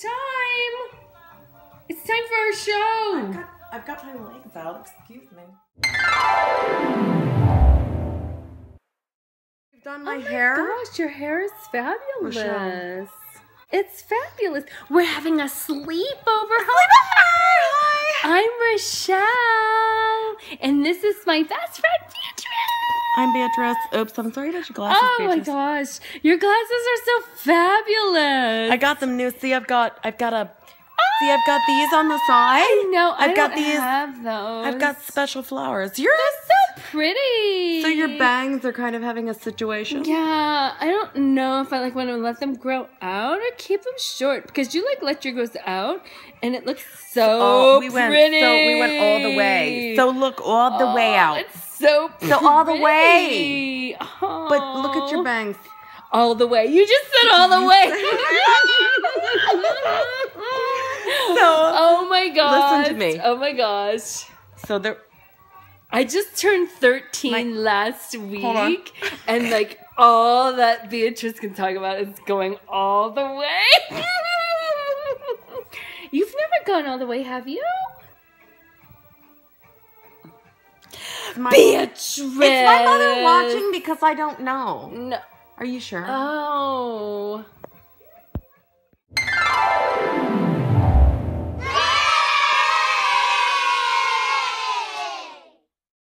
time. It's time for our show. I've got my legs out. Excuse me. You've done my hair? Gosh, your hair is fabulous. Rochelle. It's fabulous. We're having a sleepover. Hi. I'm Rochelle, and this is my best friend, Beatrice. I'm Beatrice. Oops, I'm sorry about your glasses, Oh Beatrice. my gosh, your glasses are so fabulous. I got them new. See, I've got these on the side. I know. I've I got don't these. have those. I've got special flowers. Yours? so pretty. So your bangs are kind of having a situation. Yeah, I don't know if I want to let them grow out or keep them short, because you let your grows out and it looks so we pretty. we went all the way. So look all the way out. It's so pretty. So all the way. Oh. But look at your bangs. All the way. You just said all the way. Oh my gosh. Listen to me. Oh my gosh. So there. I just turned 13 last week, on. and all that Beatrice can talk about is going all the way. You've never gone all the way, have you? Beatrice! It's my mother watching because I don't know. No. Are you sure? Oh.